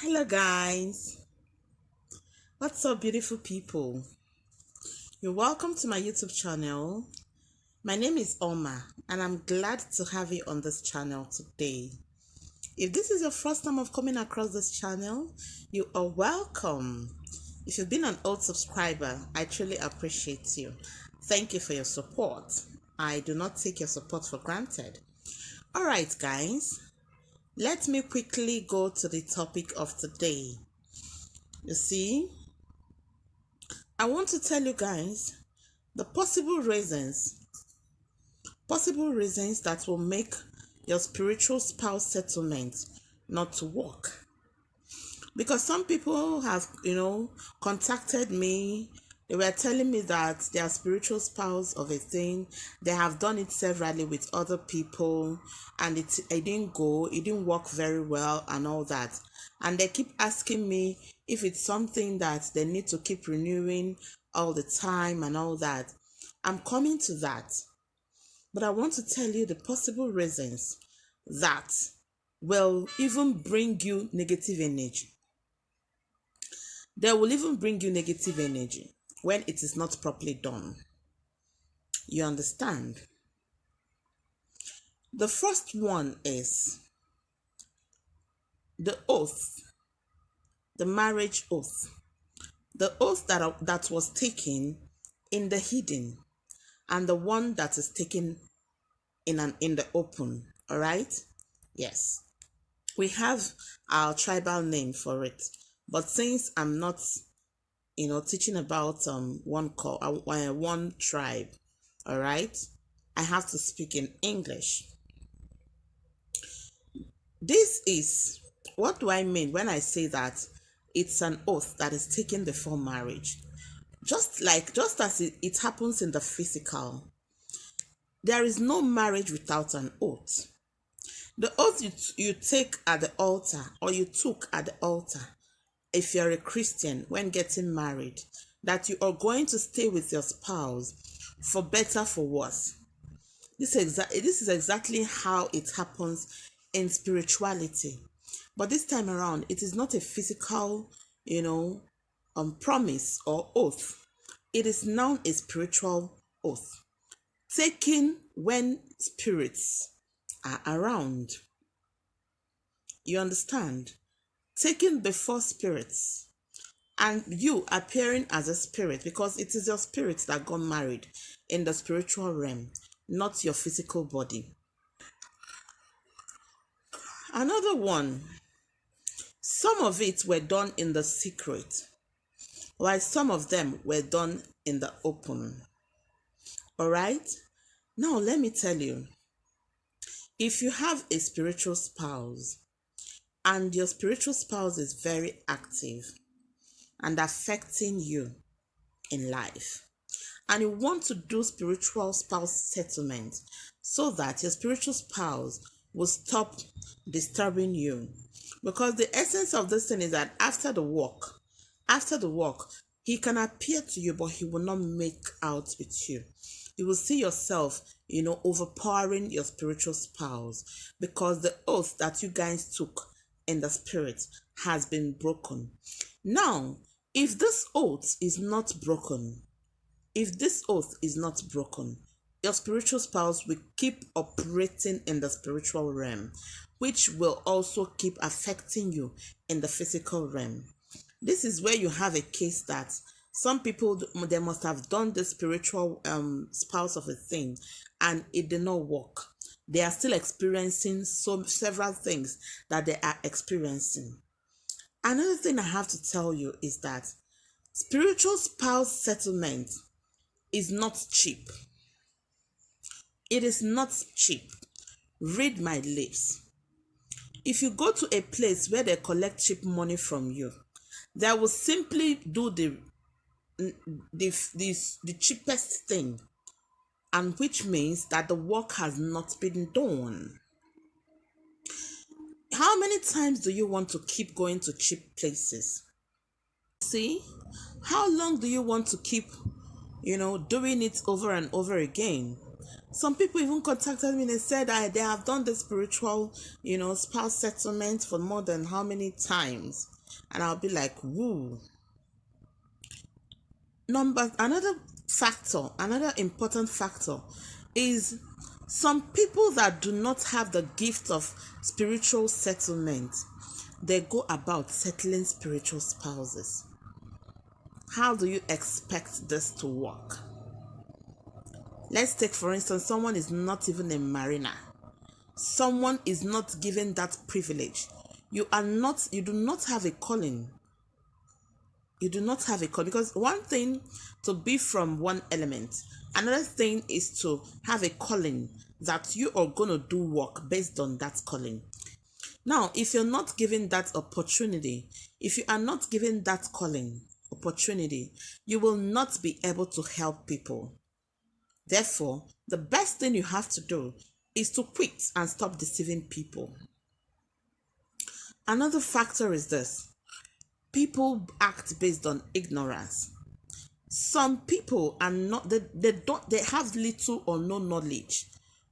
Hello guys, what's up beautiful people? You're welcome to my YouTube channel. My name is Oma and I'm glad to have you on this channel today. If this is your first time of coming across this channel, you are welcome. If you've been an old subscriber, I truly appreciate you. Thank you for your support. I do not take your support for granted. Alright guys, let me quickly go to the topic of today. You see, I want to tell you guys the possible reasons that will make your spiritual spouse settlement not to work. Because some people have, contacted me. They were telling me that their spiritual spouse of a thing, they have done it severally with other people and it didn't go, it didn't work very well and all that. And they keep asking me if it's something that they need to keep renewing all the time and all that. I'm coming to that. But I want to tell you the possible reasons that will even bring you negative energy. They will even bring you negative energy when it is not properly done. You understand? The first one is the oath, the marriage oath. The oath that was taken in the hidden and the one that is taken in the open. All right? Yes. We have our tribal name for it. But since I'm not teaching about one tribe, all right, I have to speak in English. This is, what do I mean when I say that it's an oath that is taken before marriage? Just as it happens in the physical, there is no marriage without an oath. The oath you take at the altar, or you took at the altar, if you're a Christian when getting married, that you are going to stay with your spouse for better, for worse. This is exactly how it happens in spirituality. But this time around, it is not a physical, promise or oath. It is now a spiritual oath, taken when spirits are around. You understand? Taken before spirits. And you appearing as a spirit, because it is your spirit that got married in the spiritual realm, not your physical body. Another one, some of it were done in the secret, while some of them were done in the open. All right? Now, let me tell you, if you have a spiritual spouse and your spiritual spouse is very active and affecting you in life, and you want to do spiritual spouse settlement so that your spiritual spouse will stop disturbing you, because the essence of this thing is that after the walk, he can appear to you, but he will not make out with you. You will see yourself, overpowering your spiritual spouse, because the oath that you guys took in the spirit has been broken. Now, if this oath is not broken, your spiritual spouse will keep operating in the spiritual realm, which will also keep affecting you in the physical realm. This is where you have a case that some people, they must have done the spiritual spouse of a thing and it did not work. They are still experiencing several things that they are experiencing. Another thing I have to tell you is that spiritual spouse settlement is not cheap. It is not cheap. Read my lips. If you go to a place where they collect cheap money from you, they will simply do the cheapest thing, and which means that the work has not been done. How many times do you want to keep going to cheap places? See, how long do you want to keep, doing it over and over again? Some people even contacted me and they said they have done the spiritual, spouse settlement for more than how many times. And I'll be like, woo. Another important factor is some people that do not have the gift of spiritual settlement, they go about settling spiritual spouses. How do you expect this to work? Let's take, for instance, someone is not even a mariner. Someone is not given that privilege. You do not have a calling. You do not have a calling, because one thing to be from one element, another thing is to have a calling that you are going to do work based on that calling. Now, if you're not given that opportunity, if you are not given that calling opportunity, you will not be able to help people. Therefore, the best thing you have to do is to quit and stop deceiving people. Another factor is this: people act based on ignorance. Some people are not, they have little or no knowledge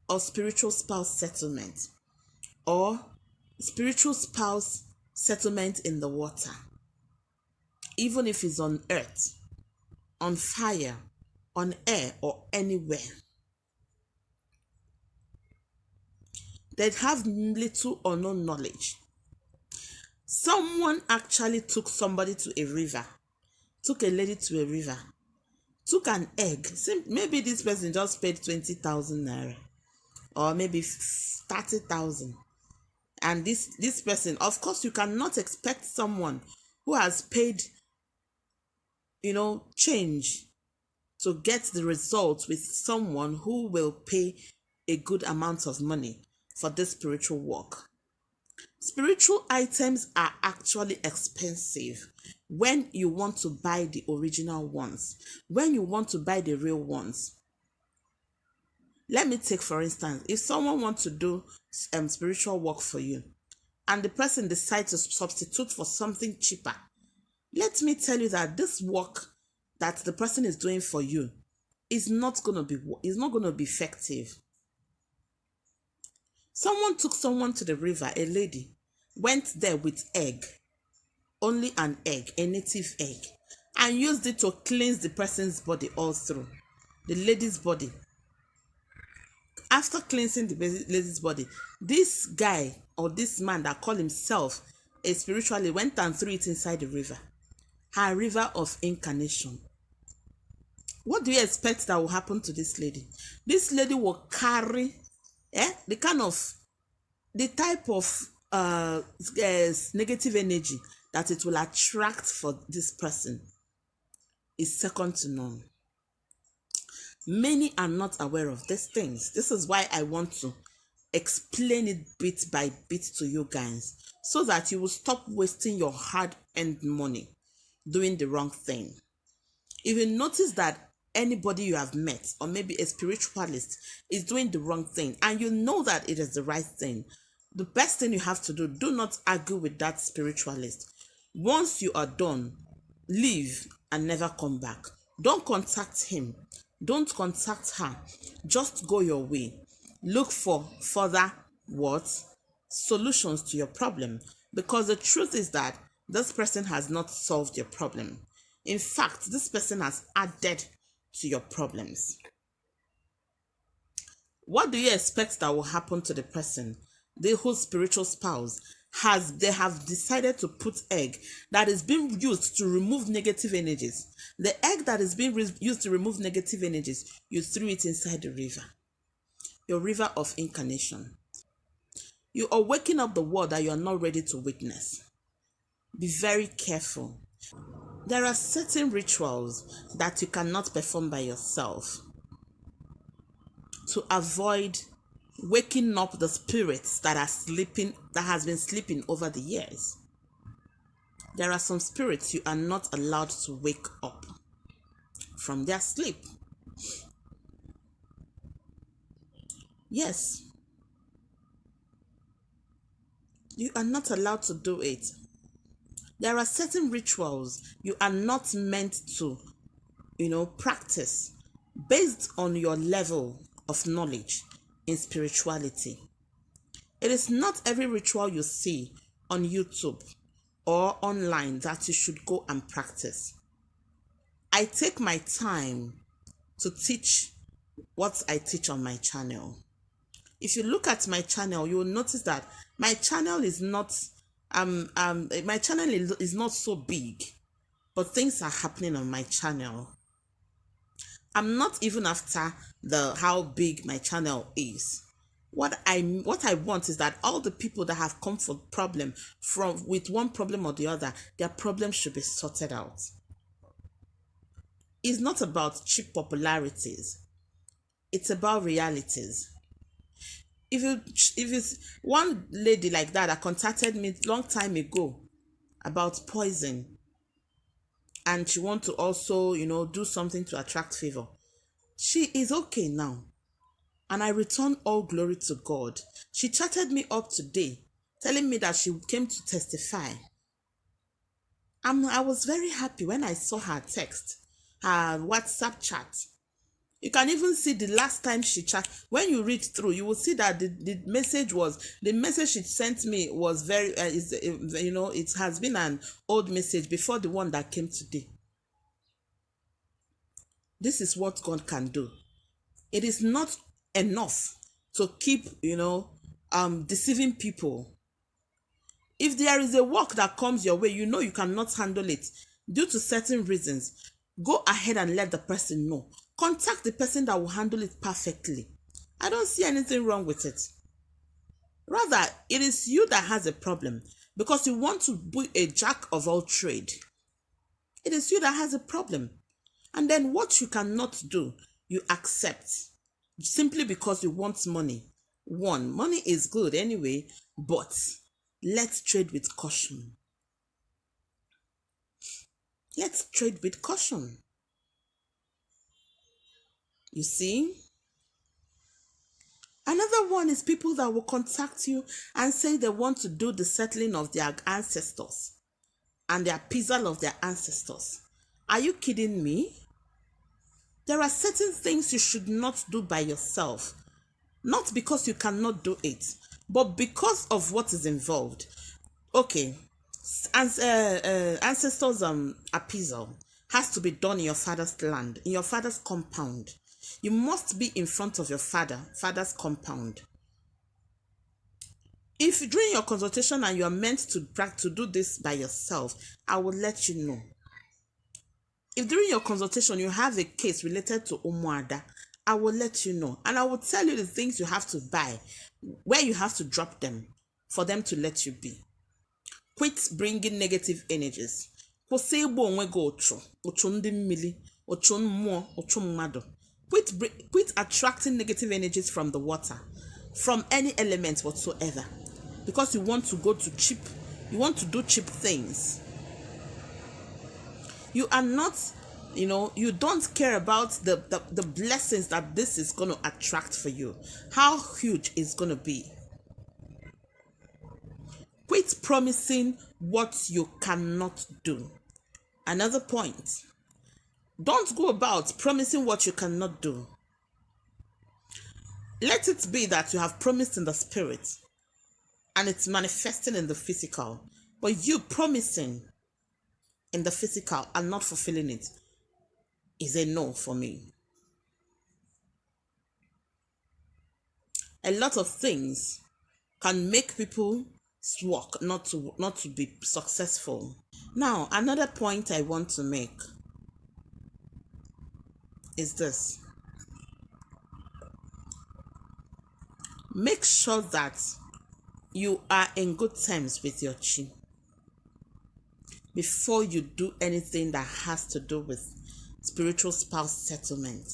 of spiritual spouse settlement or spiritual spouse settlement in the water, even if it's on earth, on fire, on air, or anywhere. They have little or no knowledge. Someone actually took somebody to a river, took a lady to a river, took an egg. Maybe this person just paid 20,000 naira or maybe 30,000. And this person, of course, you cannot expect someone who has paid, change to get the results with someone who will pay a good amount of money for this spiritual work. Spiritual items are actually expensive when you want to buy the original ones, when you want to buy the real ones. Let me take, for instance, if someone wants to do spiritual work for you and the person decides to substitute for something cheaper, let me tell you that this work that the person is doing for you is not going to be effective. Someone took someone to the river, a lady, went there with egg, only an egg, a native egg, and used it to cleanse the person's body all through, the lady's body. After cleansing the lady's body, this guy or this man that called himself a spiritualist went and threw it inside the river, her river of incarnation. What do you expect that will happen to this lady? This lady will carry the type of negative energy that it will attract for this person is second to none. Many are not aware of these things. This is why I want to explain it bit by bit to you guys, so that you will stop wasting your hard-earned money doing the wrong thing. If you notice that anybody you have met, or maybe a spiritualist, is doing the wrong thing and you know that it is the right thing, the best thing you have to do not argue with that spiritualist. Once you are done, leave and never come back. Don't contact him. Don't contact her. Just go your way. Look for further solutions to your problem, because the truth is that this person has not solved your problem. In fact, this person has added to your problems. What do you expect that will happen to the person, whose spiritual spouse they have decided to put egg that is being used to remove negative energies? The egg that is being used to remove negative energies, you threw it inside the river, your river of incarnation. You are waking up the world that you are not ready to witness. Be very careful. There are certain rituals that you cannot perform by yourself to avoid waking up the spirits that has been sleeping over the years. There are some spirits you are not allowed to wake up from their sleep. Yes, you are not allowed to do it. There are certain rituals you are not meant to, practice based on your level of knowledge in spirituality. It is not every ritual you see on YouTube or online that you should go and practice. I take my time to teach what I teach on my channel. If you look at my channel, you will notice that my channel is not is not so big, but things are happening on my channel. I'm not even after how big my channel is. What I want is that all the people that have come for problem with one problem or the other, their problem should be sorted out. It's not about cheap popularities. It's about realities. If it's one lady like that contacted me long time ago about poison, and she want to also, do something to attract favor, she is okay now. And I return all glory to God. She chatted me up today, telling me that she came to testify. I was very happy when I saw her text, her WhatsApp chat. You can even see the last time she chat. When you read through, you will see that the message she sent me was very, it has been an old message before the one that came today. This is what God can do. It is not enough to keep, deceiving people. If there is a work that comes your way, you cannot handle it due to certain reasons, go ahead and let the person know. Contact the person that will handle it perfectly. I don't see anything wrong with it. Rather, it is you that has a problem because you want to be a jack of all trade. It is you that has a problem. And then what you cannot do, you accept simply because you want money. Money is good anyway, but let's trade with caution. Let's trade with caution. You see? Another one is people that will contact you and say they want to do the settling of their ancestors and the appeasal of their ancestors. Are you kidding me? There are certain things you should not do by yourself. Not because you cannot do it, but because of what is involved. Okay, ancestors appeasal has to be done in your father's land, in your father's compound. You must be in front of your father's compound. If during your consultation and you are meant to do this by yourself, I will let you know. If during your consultation you have a case related to Umuada, I will let you know. And I will tell you the things you have to buy, where you have to drop them for them to let you be. Quit bringing negative energies. Kwụsị ịgba onwe gị ụchụ ndị mmiri, ụchụ mmụọ, ụchụ mmadụ. Quit attracting negative energies from the water, from any element whatsoever, because you want to do cheap things. You are not, you don't care about the blessings that this is going to attract for you. How huge it's going to be. Quit promising what you cannot do. Another point. Don't go about promising what you cannot do. Let it be that you have promised in the spirit and it's manifesting in the physical, but you promising in the physical and not fulfilling it is a no for me. A lot of things can make people work not to be successful. Now, another point I want to make is this. Make sure that you are in good terms with your chi before you do anything that has to do with spiritual spouse settlement.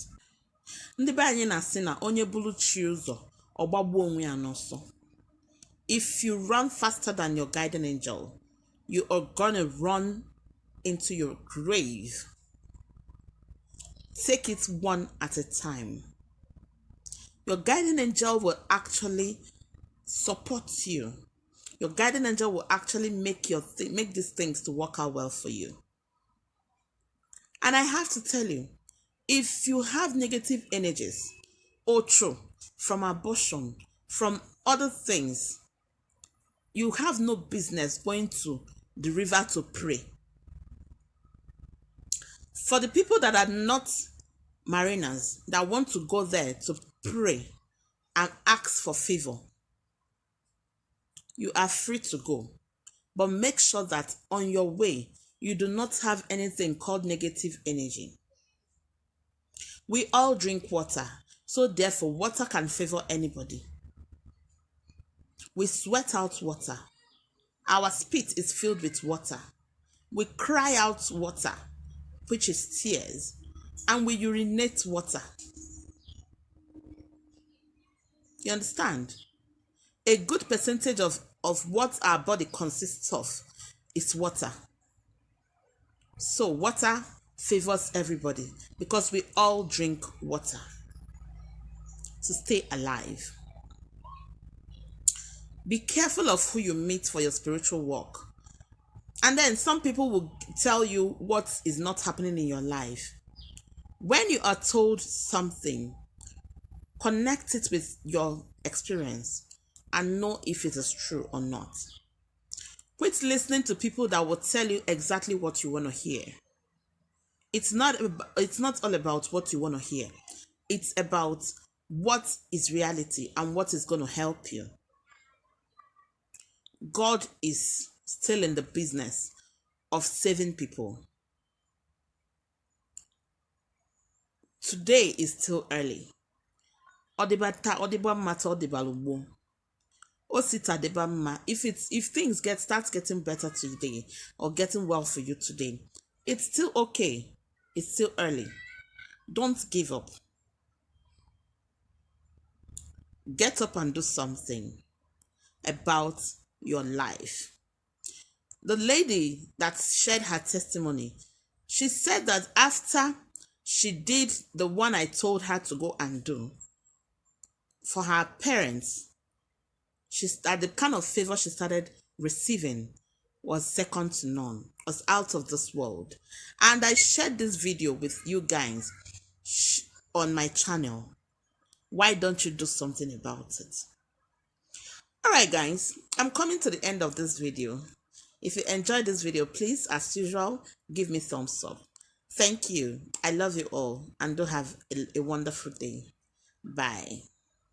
Ndị be anyị na-asị na onye bulu chi ụzọ ọgbagbu onwe ya n'ọsọ. If you run faster than your guardian angel, you are gonna run into your grave. Take it one at a time. Your guardian angel will actually support you. Your guardian angel will actually make these things to work out well for you. And I have to tell you, if you have negative energies otro, from abortion, from other things, you have no business going to the river to pray. For the people that are not mariners, that want to go there to pray and ask for favor, you are free to go. But make sure that on your way, you do not have anything called negative energy. We all drink water, so therefore water can favor anybody. We sweat out water. Our spit is filled with water. We cry out water, which is tears, and we urinate water. You understand? A good percentage of what our body consists of is water. So water favors everybody because we all drink water to stay alive. Be careful of who you meet for your spiritual walk. And then some people will tell you what is not happening in your life. When you are told something, connect it with your experience and know if it is true or not. Quit listening to people that will tell you exactly what you want to hear. It's not all about what you want to hear. It's about what is reality and what is going to help you. God is still in the business of saving people. Today is still early. If things start getting better today or getting well for you today, it's still okay. It's still early. Don't give up. Get up and do something about your life. The lady that shared her testimony, she said that after she did the one I told her to go and do for her parents, the kind of favor she started receiving was second to none, was out of this world. And I shared this video with you guys on my channel. Why don't you do something about it? Alright guys, I'm coming to the end of this video. If you enjoyed this video, please, as usual, give me thumbs up. Thank you. I love you all and do have a wonderful day. Bye.